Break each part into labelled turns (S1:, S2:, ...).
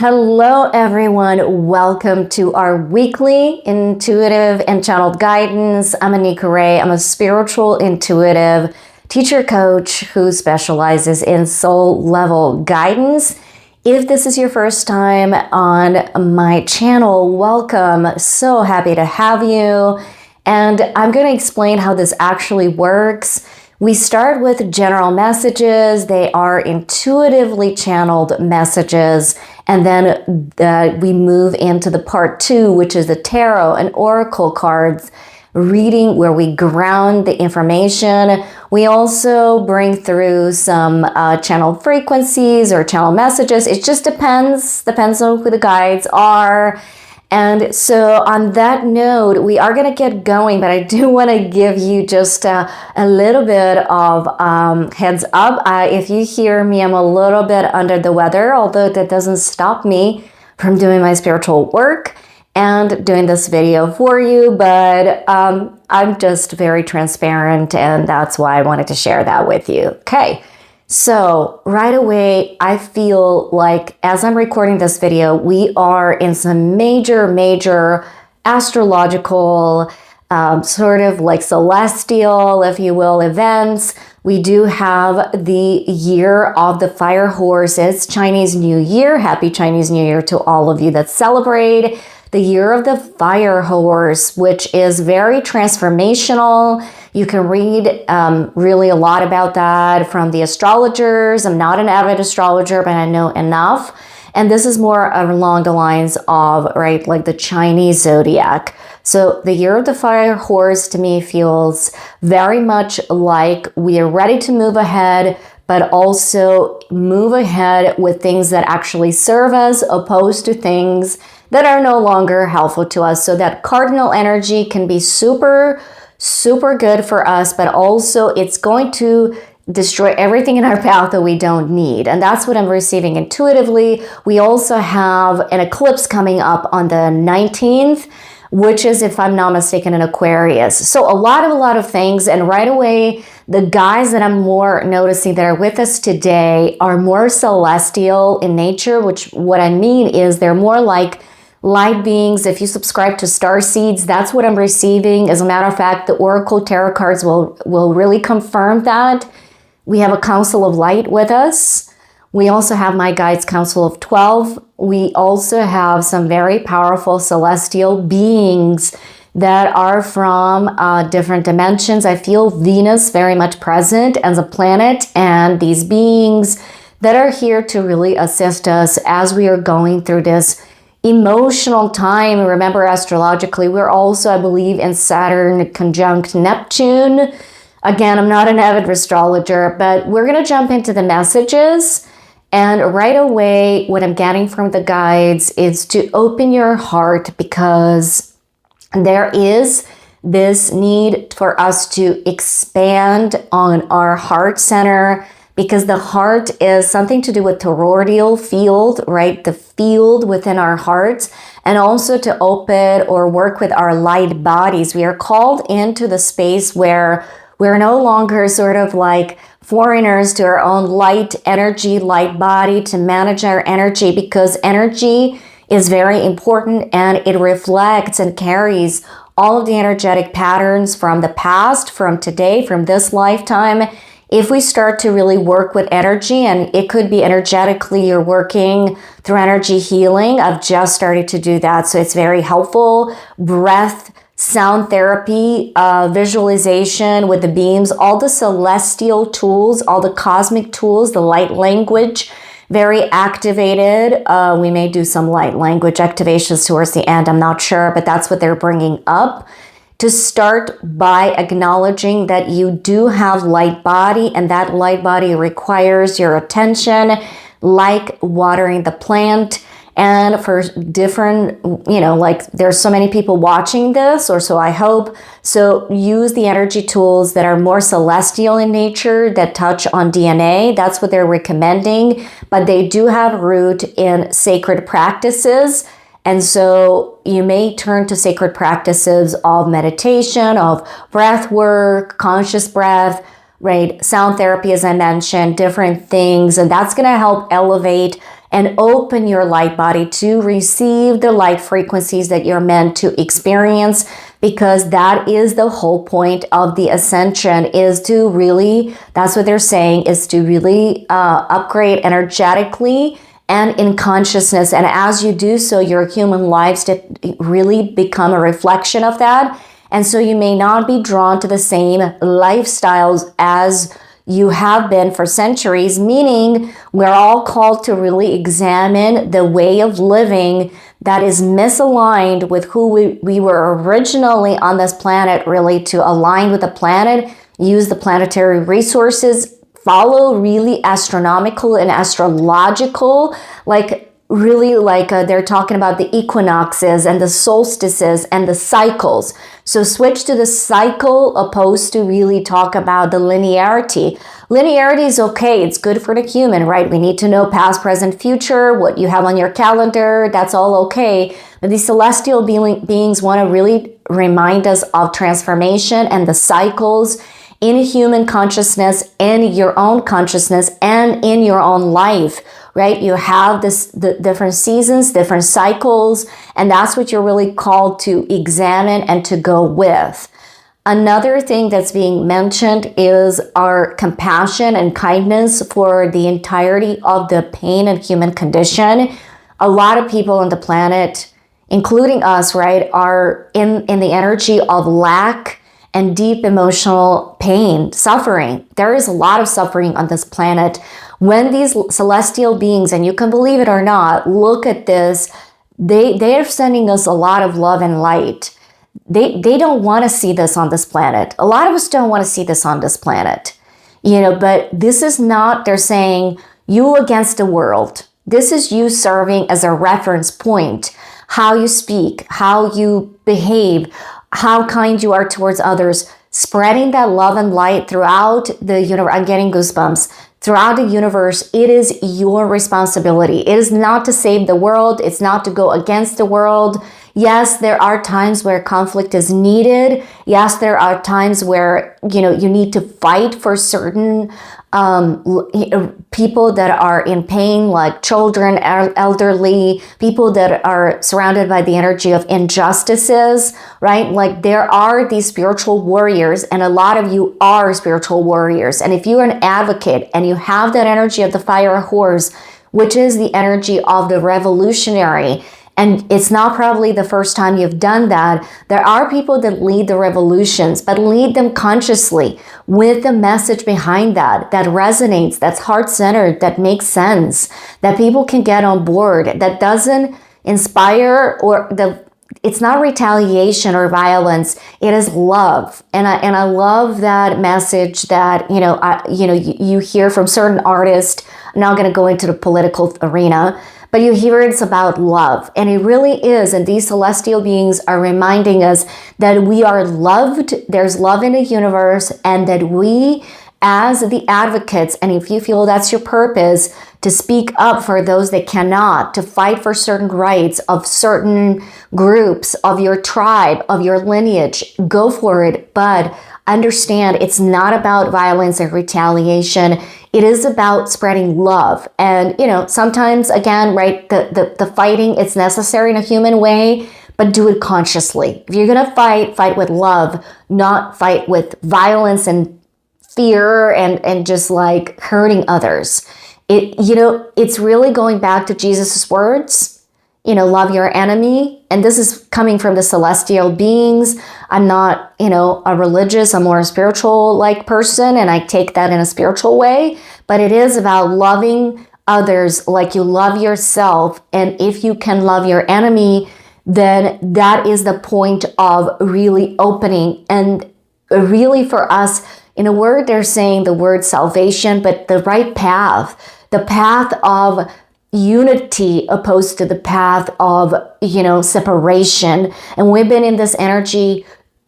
S1: Hello, everyone. Welcome to our weekly intuitive and channeled guidance. I'm Anika Ray. I'm a spiritual intuitive teacher coach who specializes in soul level guidance. If this is your first time on my channel, welcome. So happy to have you. And I'm going to explain how this actually works. We start with general messages. They are intuitively channeled messages. And then we move into the part 2, which is the tarot and oracle cards reading, where we ground the information. We also bring through some channeled frequencies or channel messages. It just depends on who the guides are. And so on that note, we are going to get going, but I do want to give you just a little bit of heads up. If you hear me, I'm a little bit under the weather, although that doesn't stop me from doing my spiritual work and doing this video for you. But I'm just very transparent, and that's why I wanted to share that with you. Okay. So right away, I feel like as I'm recording this video, we are in some major astrological, sort of like celestial, if you will, events. We do have the year of the fire horse. It's Chinese New Year. Happy Chinese New Year to all of you that celebrate the year of the fire horse, which is very transformational. You can read really a lot about that from the astrologers. I'm not an avid astrologer, but I know enough. And this is more along the lines of, right, like the Chinese zodiac. So the year of the fire horse to me feels very much like we are ready to move ahead, but also move ahead with things that actually serve us, opposed to things that are no longer helpful to us. So that cardinal energy can be super good for us, but also it's going to destroy everything in our path that we don't need. And that's what I'm receiving intuitively. We also have an eclipse coming up on the 19th, which is, if I'm not mistaken, an Aquarius. So a lot of things. And right away, the guys that I'm more noticing that are with us today are more celestial in nature, which what I mean is they're more like light beings. If you subscribe to star seeds, that's what I'm receiving. As a matter of fact, the oracle tarot cards will really confirm that. We have a council of light with us. We also have my guides council of 12. We also have some very powerful celestial beings that are from different dimensions. I feel Venus very much present as a planet, and these beings that are here to really assist us as we are going through this emotional time. Remember, astrologically, we're also, I believe, in Saturn conjunct Neptune. Again, I'm not an avid astrologer, but we're going to jump into the messages. And right away, what I'm getting from the guides is to open your heart, because there is this need for us to expand on our heart center, because the heart is something to do with toroidal field, right? The field within our hearts, and also to open or work with our light bodies. We are called into the space where we're no longer sort of like foreigners to our own light energy, light body, to manage our energy, because energy is very important and it reflects and carries all of the energetic patterns from the past, from today, from this lifetime. If we start to really work with energy, and it could be energetically, you're working through energy healing. I've just started to do that, so it's very helpful. Breath, sound therapy, visualization with the beams, all the celestial tools, all the cosmic tools, the light language, very activated. We may do some light language activations towards the end. I'm not sure, but that's what they're bringing up. To start by acknowledging that you do have light body, and that light body requires your attention, like watering the plant. And for different, like there's so many people watching this, or so I hope. So use the energy tools that are more celestial in nature, that touch on DNA. That's what they're recommending. But they do have root in sacred practices. And so you may turn to sacred practices of meditation, of breath work, conscious breath, right? Sound therapy, as I mentioned, different things. And that's going to help elevate and open your light body to receive the light frequencies that you're meant to experience, because that is the whole point of the ascension, is to really, that's what they're saying, is to really upgrade energetically and in consciousness. And as you do so, your human lives really become a reflection of that. And so you may not be drawn to the same lifestyles as you have been for centuries, meaning we're all called to really examine the way of living that is misaligned with who we were originally on this planet, really to align with the planet, use the planetary resources, follow really astronomical and astrological, they're talking about the equinoxes and the solstices and the cycles. So switch to the cycle opposed to really talk about the linearity. Linearity is okay. It's good for the human, right? We need to know past, present, future, what you have on your calendar. That's all okay. But these celestial beings want to really remind us of transformation and the cycles in human consciousness, in your own consciousness, and in your own life, right? You have the different seasons, different cycles, and that's what you're really called to examine and to go with. Another thing that's being mentioned is our compassion and kindness for the entirety of the pain and human condition. A lot of people on the planet, including us, right, are in the energy of lack and deep emotional pain, suffering. There is a lot of suffering on this planet. When these celestial beings, and you can believe it or not, look at this, they are sending us a lot of love and light. They don't want to see this on this planet. A lot of us don't want to see this on this planet, but this is not, they're saying, you against the world. This is you serving as a reference point, how you speak, how you behave, how kind you are towards others, spreading that love and light throughout the universe. I'm getting goosebumps. Throughout the universe, it is your responsibility. It is not to save the world. It's not to go against the world. Yes, there are times where conflict is needed. Yes, there are times where, you need to fight for certain people that are in pain, like children, elderly, people that are surrounded by the energy of injustices, right? Like there are these spiritual warriors, and a lot of you are spiritual warriors. And if you're an advocate and you have that energy of the fire horse, which is the energy of the revolutionary, and it's not probably the first time you've done that. There are people that lead the revolutions, but lead them consciously with the message behind that resonates, that's heart-centered, that makes sense, that people can get on board, that doesn't inspire it's not retaliation or violence. It is love. And I love that message that, you hear from certain artists. I'm not going to go into the political arena, but you hear it's about love. And it really is. And these celestial beings are reminding us that we are loved. There's love in the universe, and that we, as the advocates, and if you feel that's your purpose, to speak up for those that cannot, to fight for certain rights of certain groups, of your tribe, of your lineage, go for it. But understand it's not about violence and retaliation. It is about spreading love. And, sometimes, again, right, the fighting, it's necessary in a human way, but do it consciously. If you're going to fight with love, not fight with violence and fear and just like hurting others. It's really going back to Jesus's words, love your enemy. And this is coming from the celestial beings. I'm not, a religious, I'm more a spiritual like person, and I take that in a spiritual way, but it is about loving others like you love yourself. And if you can love your enemy, then that is the point of really opening. And really for us, in a word, they're saying the word salvation, but the right path, the path of unity opposed to the path of, separation. And we've been in this energy,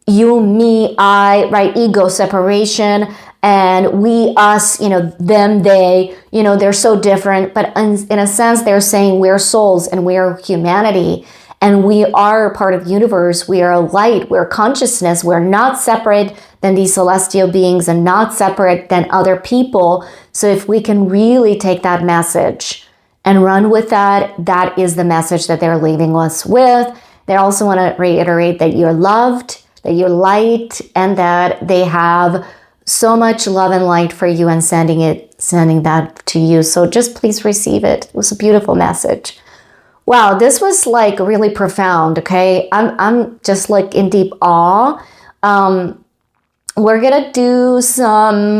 S1: you, me, I, right? Ego separation, and we, us, them, they, they're so different. But in a sense, they're saying we're souls and we're humanity. And we are part of the universe. We are light. We're consciousness. We're not separate than these celestial beings and not separate than other people. So if we can really take that message and run with that. That is the message that they're leaving us with. They also want to reiterate that you're loved, that you're light, and that they have so much love and light for you and sending that to you. So just please receive it. It was a beautiful message. Wow, this was like really profound, okay? I'm just like in deep awe. We're gonna do some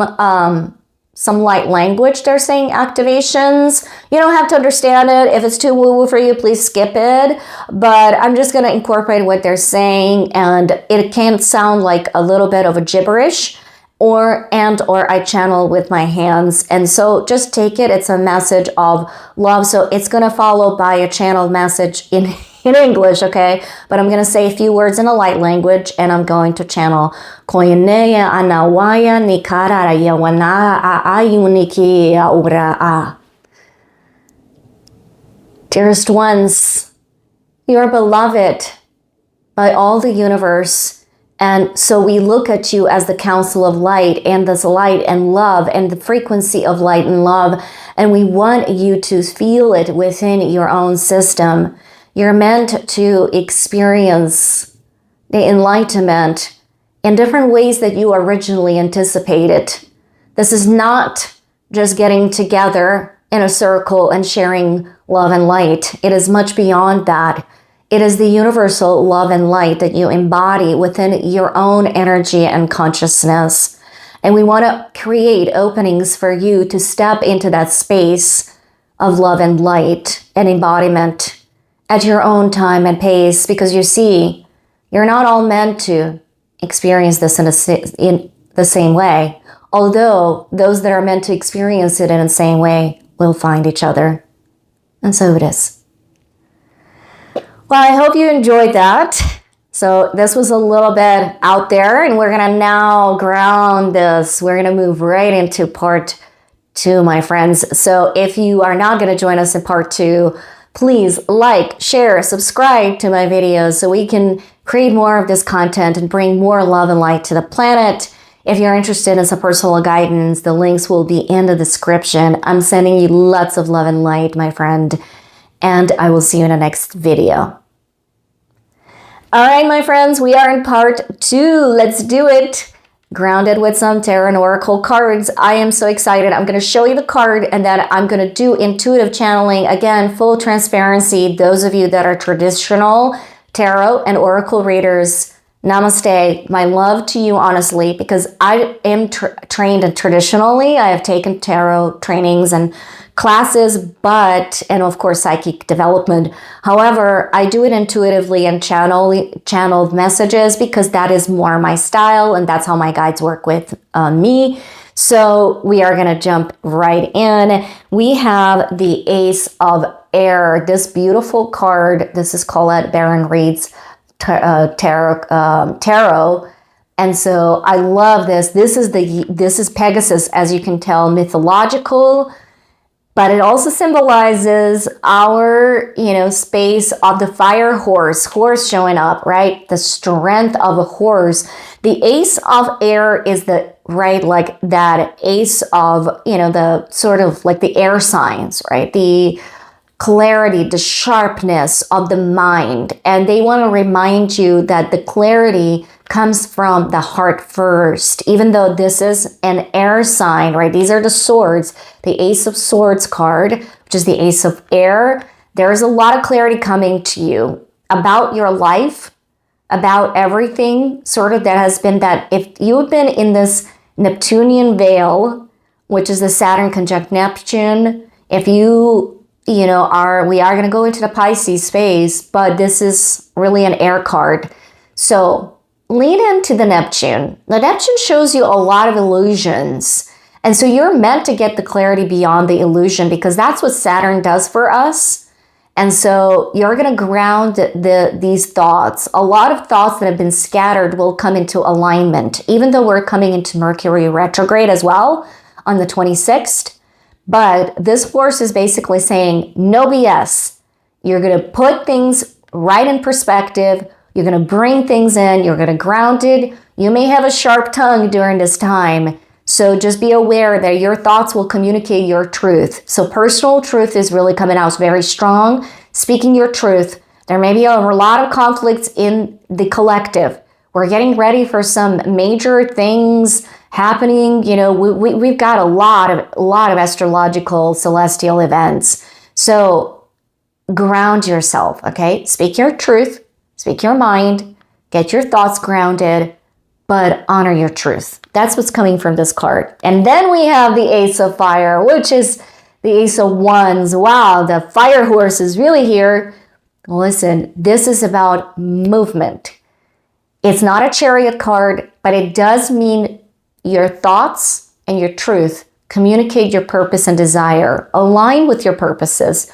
S1: light language. They're saying activations. You don't have to understand it. If it's too woo-woo for you, please skip it. But I'm just gonna incorporate what they're saying, and it can sound like a little bit of a gibberish, or I channel with my hands. And so just take it. It's a message of love. So it's going to follow by a channeled message in English, okay? But I'm going to say a few words in a light language, and I'm going to channel Koineya anawaya nikarara yawana ayuniki ura. Dearest ones, you are beloved by all the universe. And so we look at you as the council of light, and this light and love and the frequency of light and love. And we want you to feel it within your own system. You're meant to experience the enlightenment in different ways that you originally anticipated. This is not just getting together in a circle and sharing love and light. It is much beyond that. It is the universal love and light that you embody within your own energy and consciousness. And we want to create openings for you to step into that space of love and light and embodiment at your own time and pace, because you see, you're not all meant to experience this in the same way. Although those that are meant to experience it in the same way will find each other. And so it is. Well, I hope you enjoyed that. So this was a little bit out there, and we're going to now ground this. We're going to move right into part 2, my friends. So if you are not going to join us in part 2, please like, share, subscribe to my videos so we can create more of this content and bring more love and light to the planet. If you're interested in some personal guidance, the links will be in the description. I'm sending you lots of love and light, my friend, and I will see you in the next video. All right, my friends, we are in part 2. Let's do it. Grounded with some tarot and oracle cards. I am so excited. I'm going to show you the card, and then I'm going to do intuitive channeling. Again, full transparency. Those of you that are traditional tarot and oracle readers, namaste. My love to you, honestly, because I am trained traditionally. I have taken tarot trainings and classes, and of course psychic development. However, I do it intuitively and channeled messages because that is more my style, and that's how my guides work with me. So we are going to jump right in. We have the Ace of Air, this beautiful card. This is Colette Baron Reed's tarot. And so I love this. This is Pegasus, as you can tell, mythological. But it also symbolizes our, space of the fire horse showing up, right? The strength of a horse. The Ace of Air is like that ace of, the sort of like the air signs, right? The clarity, the sharpness of the mind. And they want to remind you that the clarity comes from the heart first, even though this is an air sign, right? These are the swords, the Ace of Swords card, which is the Ace of Air. There is a lot of clarity coming to you about your life, about everything sort of that has been that. If you've been in this Neptunian veil, which is the Saturn conjunct Neptune, if you we are going to go into the Pisces phase, but this is really an air card. So lean into the Neptune. The Neptune shows you a lot of illusions. And so you're meant to get the clarity beyond the illusion, because that's what Saturn does for us. And so you're going to ground these thoughts. A lot of thoughts that have been scattered will come into alignment, even though we're coming into Mercury retrograde as well on the 26th. But this force is basically saying, no BS. You're going to put things right in perspective. You're going to bring things in. You're going to ground it. You may have a sharp tongue during this time. So just be aware that your thoughts will communicate your truth. So personal truth is really coming out very strong. Speaking your truth. There may be a lot of conflicts in the collective. We're getting ready for some major things happening. You know, we've got a lot of astrological celestial events. So ground yourself, okay? Speak your truth, speak your mind, get your thoughts grounded, but honor your truth. That's what's coming from this card. And then we have the Ace of Fire, which is the Ace of Wands. Wow, the fire horse is really here. Listen, this is about movement. It's not a Chariot card, but it does mean your thoughts and your truth communicate your purpose and desire. Align with your purposes.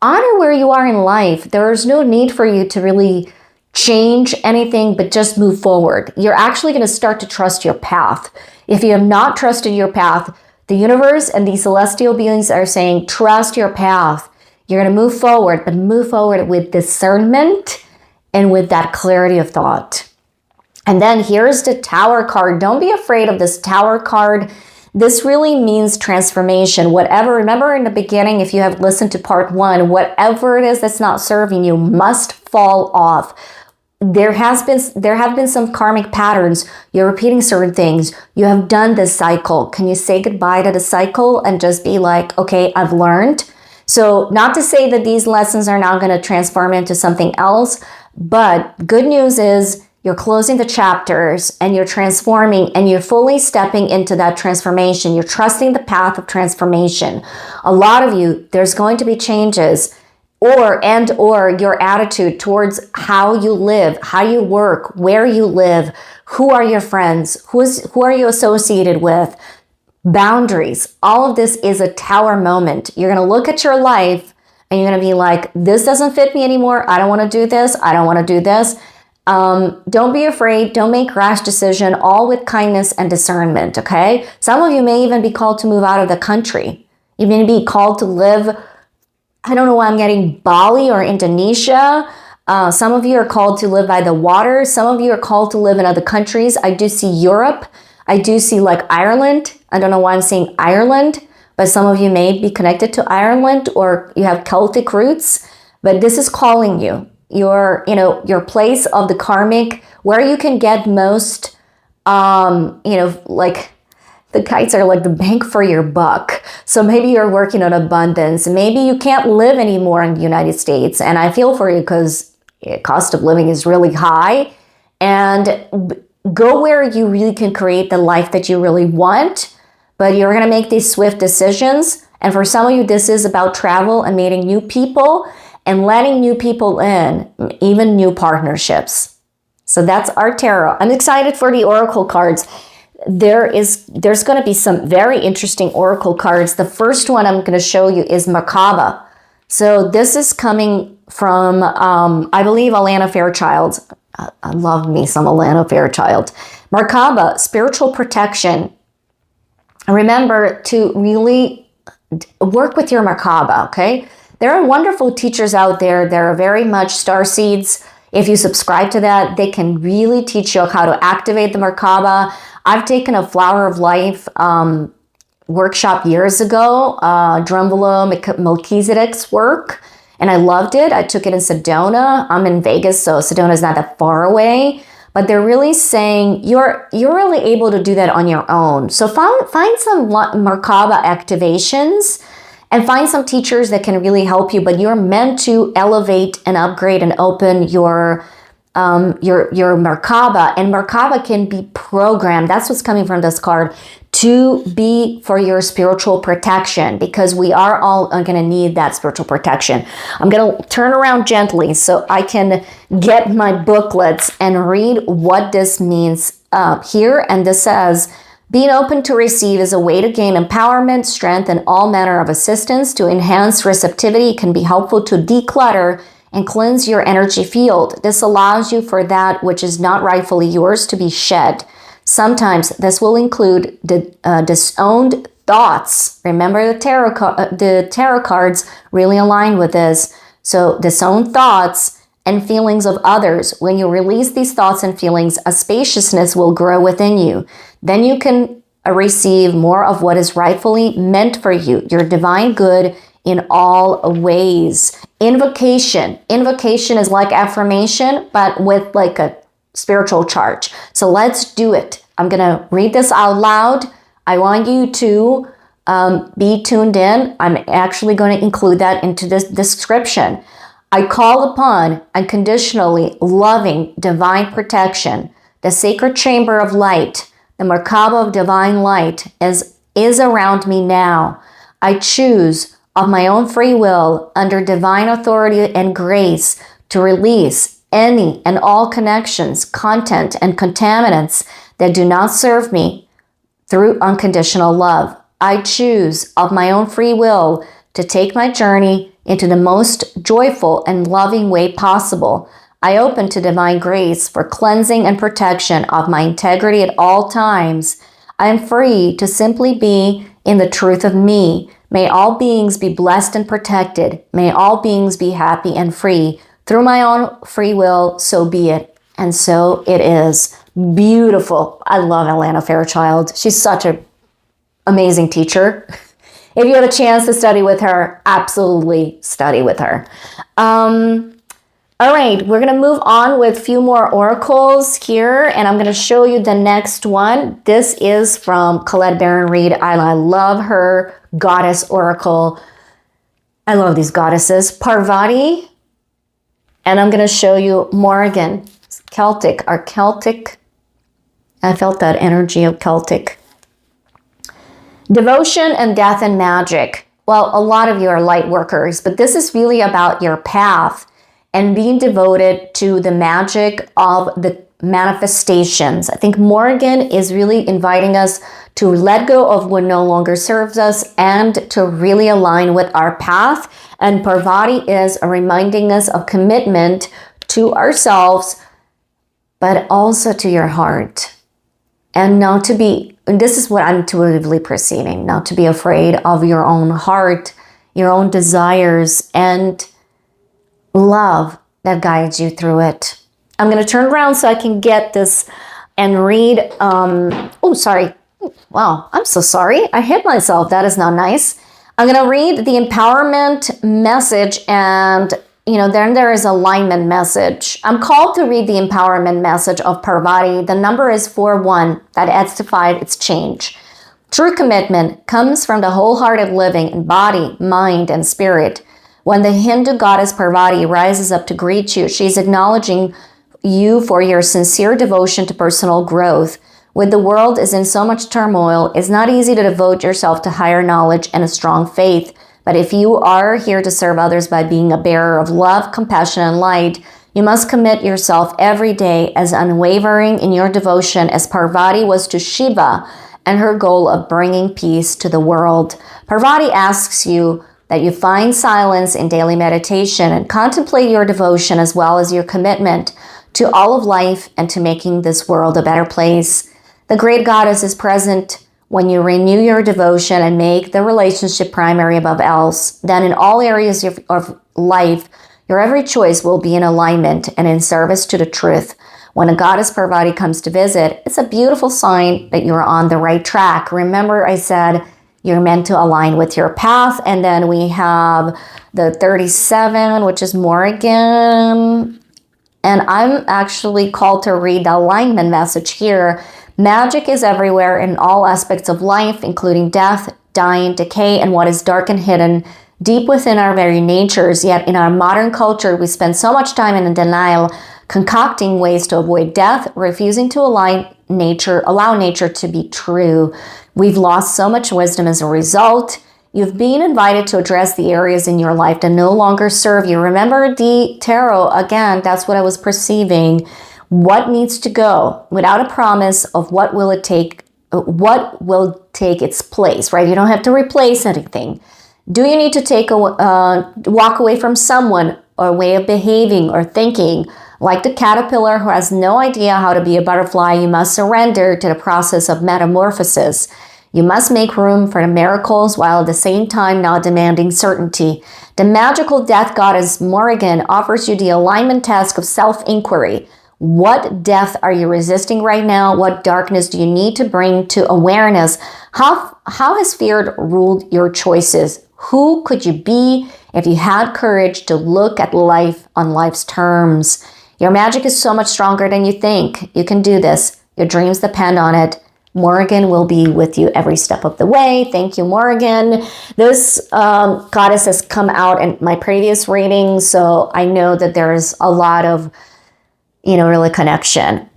S1: Honor where you are in life. There is no need for you to really change anything, but just move forward. You're actually going to start to trust your path. If you have not trusted your path, the universe and the celestial beings are saying, trust your path. You're going to move forward, but move forward with discernment and with that clarity of thought. And then here's the Tower card. Don't be afraid of this Tower card. This really means transformation. Whatever, remember in the beginning, if you have listened to part 1, whatever it is that's not serving you must fall off. There have been some karmic patterns. You're repeating certain things. You have done this cycle. Can you say goodbye to the cycle and just be like, okay, I've learned. So not to say that these lessons are now going to transform into something else, but good news is you're closing the chapters and you're transforming and you're fully stepping into that transformation. You're trusting the path of transformation. A lot of you, there's going to be changes or your attitude towards how you live, how you work, where you live, who are your friends, who are you associated with, boundaries. All of this is a Tower moment. You're going to look at your life and you're going to be like, this doesn't fit me anymore. I don't want to do this. I don't want to do this. Don't be afraid. Don't make rash decision, all with kindness and discernment, okay? Some of you may even be called to move out of the country. You may be called to live, I don't know why I'm getting Bali or Indonesia. Some of you are called to live by the water. Some of you are called to live in other countries. I do see Europe. I do see like Ireland. I don't know why I'm saying Ireland, but some of you may be connected to Ireland or you have Celtic roots, but this is calling you. Your place of the karmic, where you can get most, like the kites are like the bank for your buck. So maybe you're working on abundance. Maybe you can't live anymore in the United States. And I feel for you because cost of living is really high. And go where you really can create the life that you really want. But you're going to make these swift decisions. And for some of you, this is about travel and meeting new people and letting new people in, even new partnerships. So that's our tarot. I'm excited for the oracle cards. There's going to be some very interesting oracle cards. The first one I'm going to show you is Merkaba. So this is coming from, I believe, Alana Fairchild. I love me some Alana Fairchild. Merkaba, spiritual protection. Remember to really work with your Merkaba, okay? There are wonderful teachers out there that are very much starseeds. If you subscribe to that, they can really teach you how to activate the Merkaba. I've taken a Flower of Life workshop years ago, Drumvalo Melchizedek's work, and I loved it. I took it in Sedona. I'm in Vegas, so Sedona is not that far away. But they're really saying you're really able to do that on your own. So find some Merkaba activations and find some teachers that can really help you. But you're meant to elevate and upgrade and open your Merkaba. And Merkaba can be programmed. That's what's coming from this card, to be for your spiritual protection, because we are all going to need that spiritual protection. I'm going to turn around gently so I can get my booklets and read what this means here. And this says, being open to receive is a way to gain empowerment, strength, and all manner of assistance. To enhance receptivity can be helpful to declutter and cleanse your energy field. This allows you for that which is not rightfully yours to be shed. Sometimes this will include the disowned thoughts. Remember, the tarot cards really align with this. So disowned thoughts and feelings of others. When you release these thoughts and feelings, a spaciousness will grow within you. Then you can receive more of what is rightfully meant for you, your divine good in all ways. Invocation. Invocation is like affirmation, but with like a spiritual charge. So let's do it. I'm going to read this out loud. I want you to be tuned in. I'm actually going to include that into this description. I call upon unconditionally loving divine protection. The sacred chamber of light, the Merkaba of divine light is around me now. I choose of my own free will under divine authority and grace to release any and all connections, content, and contaminants that do not serve me through unconditional love. I choose of my own free will to take my journey into the most joyful and loving way possible. I open to divine grace for cleansing and protection of my integrity at all times. I am free to simply be in the truth of me. May all beings be blessed and protected. May all beings be happy and free. Through my own free will, so be it. And so it is. Beautiful. I love Atlanta Fairchild. She's such an amazing teacher. If you have a chance to study with her, absolutely study with her. All right, we're going to move on with a few more oracles here, and I'm going to show you the next one. This is from Colette Baron-Reid. I love her goddess oracle. I love these goddesses. Parvati, and I'm going to show you Morrigan. Celtic, our Celtic. I felt that energy of Celtic. Devotion and death and magic. Well, a lot of you are light workers, but this is really about your path and being devoted to the magic of the manifestations. I think Morrigan is really inviting us to let go of what no longer serves us and to really align with our path. And Parvati is reminding us of commitment to ourselves, but also to your heart. And not to be, and this is what I'm intuitively perceiving, not to be afraid of your own heart, your own desires, and love that guides you through it. I'm going to turn around so I can get this and read. Oh, sorry. Wow, I'm so sorry. I hit myself. That is not nice. I'm going to read the empowerment message, and then there is alignment message. I'm called to read the empowerment message of Parvati. The number is 41. That adds to 5. It's change. True commitment comes from the wholehearted living in body, mind, and spirit. When the Hindu goddess Parvati rises up to greet you, she's acknowledging you for your sincere devotion to personal growth. When the world is in so much turmoil, it's not easy to devote yourself to higher knowledge and a strong faith. But if you are here to serve others by being a bearer of love, compassion, and light, you must commit yourself every day as unwavering in your devotion as Parvati was to Shiva and her goal of bringing peace to the world. Parvati asks you that you find silence in daily meditation and contemplate your devotion as well as your commitment to all of life and to making this world a better place. The great goddess is present when you renew your devotion and make the relationship primary above else. Then in all areas of life, your every choice will be in alignment and in service to the truth. When a goddess Parvati comes to visit, it's a beautiful sign that you're on the right track. Remember, I said you're meant to align with your path. And then we have the 37, which is Morrigan. And I'm actually called to read the alignment message here. Magic is everywhere in all aspects of life, including death, dying, decay, and what is dark and hidden deep within our very natures. Yet in our modern culture, we spend so much time in denial, concocting ways to avoid death, refusing to allow nature to be true. We've lost so much wisdom as a result. You've been invited to address the areas in your life that no longer serve you. Remember the tarot, again, that's what I was perceiving. What needs to go without a promise of what will take its place, right? You don't have to replace anything. Do you need to walk away from someone or way of behaving or thinking? Like the caterpillar who has no idea how to be a butterfly, you must surrender to the process of metamorphosis. You must make room for the miracles while at the same time not demanding certainty. The magical death goddess Morrigan offers you the alignment task of self-inquiry. What death are you resisting right now? What darkness do you need to bring to awareness? How has fear ruled your choices? Who could you be if you had courage to look at life on life's terms? Your magic is so much stronger than you think. You can do this. Your dreams depend on it. Morgan will be with you every step of the way. Thank you, Morgan. This goddess has come out in my previous readings, so I know that there's a lot of, really connection.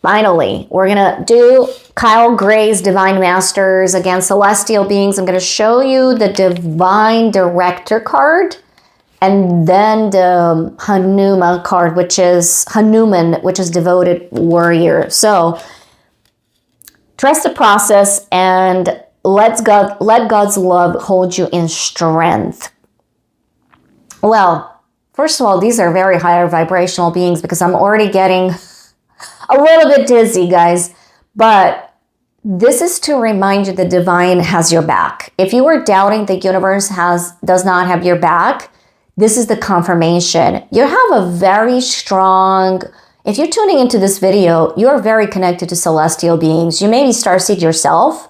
S1: Finally, we're going to do Kyle Gray's Divine Masters against Celestial Beings. I'm going to show you the Divine Director card and then the Hanuman card, which is Devoted Warrior. So trust the process and let God's love hold you in strength. Well, first of all, these are very higher vibrational beings because I'm already getting a little bit dizzy, guys. But this is to remind you the divine has your back. If you were doubting the universe does not have your back, this is the confirmation. You have a very strong, if you're tuning into this video, you're very connected to celestial beings. You may be starseed yourself,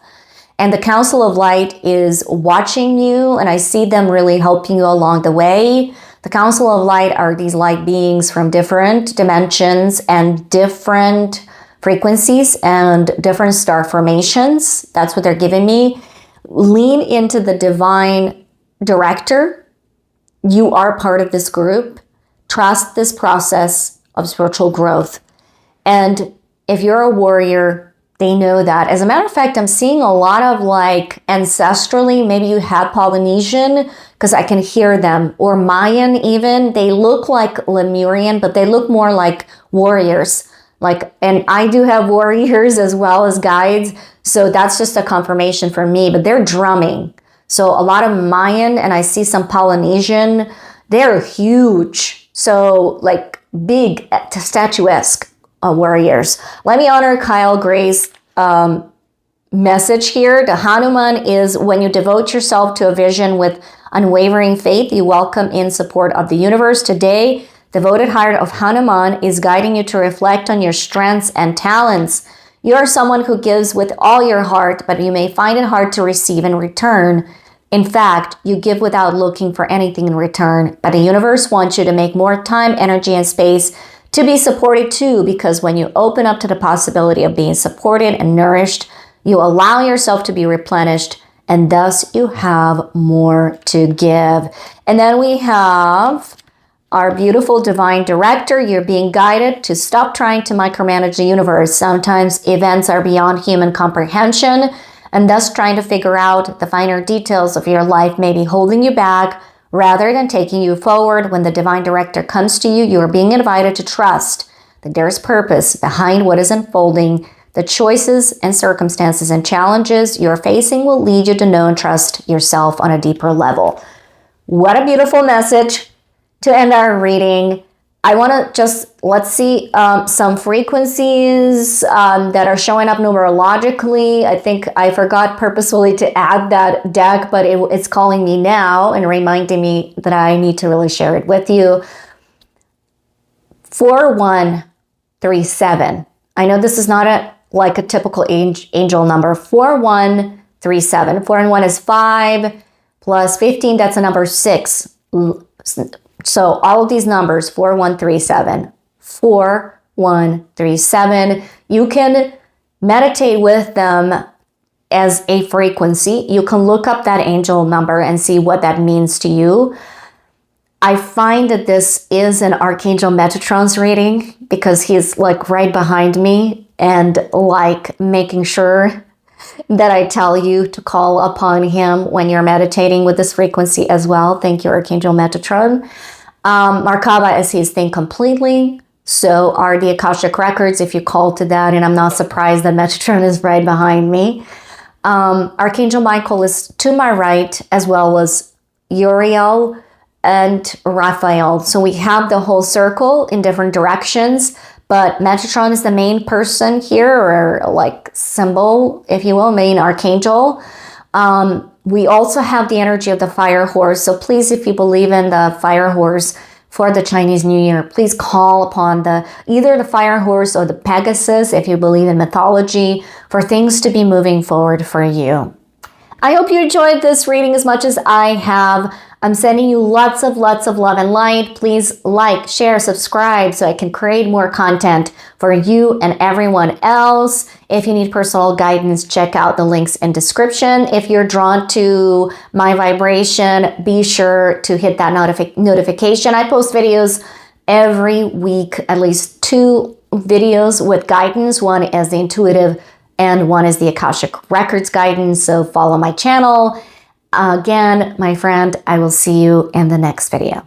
S1: and the Council of Light is watching you, and I see them really helping you along the way. The Council of Light are these light beings from different dimensions and different frequencies and different star formations. That's what they're giving me. Lean into the Divine Director. You are part of this group. Trust this process of spiritual growth. And if you're a warrior, they know that. As a matter of fact, I'm seeing a lot of ancestrally, maybe you had Polynesian, because I can hear them, or Mayan even. They look like Lemurian, but they look more like warriors. And I do have warriors as well as guides. So that's just a confirmation for me, but they're drumming. So a lot of Mayan, and I see some Polynesian, they're huge. So big, statuesque warriors. Let me honor Kyle Gray's message here. The Hanuman is when you devote yourself to a vision with unwavering faith, you welcome in support of the universe. Today, devoted heart of Hanuman is guiding you to reflect on your strengths and talents. You are someone who gives with all your heart, but you may find it hard to receive in return. In fact, you give without looking for anything in return, but the universe wants you to make more time, energy, and space to be supported too, because when you open up to the possibility of being supported and nourished, you allow yourself to be replenished, and thus you have more to give. And then we have our beautiful Divine Director. You're being guided to stop trying to micromanage the universe. Sometimes events are beyond human comprehension, and thus trying to figure out the finer details of your life may be holding you back rather than taking you forward. When the Divine Director comes to you, you are being invited to trust that there is purpose behind what is unfolding. The choices and circumstances and challenges you're facing will lead you to know and trust yourself on a deeper level. What a beautiful message to end our reading. I want to let's see some frequencies that are showing up numerologically. I think I forgot purposefully to add that deck, but it's calling me now and reminding me that I need to really share it with you. 4137. I know this is not a typical angel number. 4137. 4 and 1 is 5 plus 15. That's a number 6. So all of these numbers, 4137, 4137, you can meditate with them as a frequency. You can look up that angel number and see what that means to you. I find that this is an Archangel Metatron's reading because he's right behind me and making sure that I tell you to call upon him when you're meditating with this frequency as well. Thank you, Archangel Metatron. Merkaba is his thing completely. So are the Akashic Records, if you call to that, and I'm not surprised that Metatron is right behind me. Archangel Michael is to my right, as well as Uriel and Raphael. So we have the whole circle in different directions, but Metatron is the main person here, or symbol, if you will, main archangel. We also have the energy of the fire horse. So please, if you believe in the fire horse, for the Chinese New Year, please call upon either the fire horse or the Pegasus, if you believe in mythology, for things to be moving forward for you. I hope you enjoyed this reading as much as I have. I'm sending you lots of love and light. Please like, share, subscribe so I can create more content for you and everyone else. If you need personal guidance, check out the links in description. If you're drawn to my vibration, be sure to hit that notification. I post videos every week, at least 2 videos with guidance. One is the intuitive and one is the Akashic Records guidance. So follow my channel. Again, my friend, I will see you in the next video.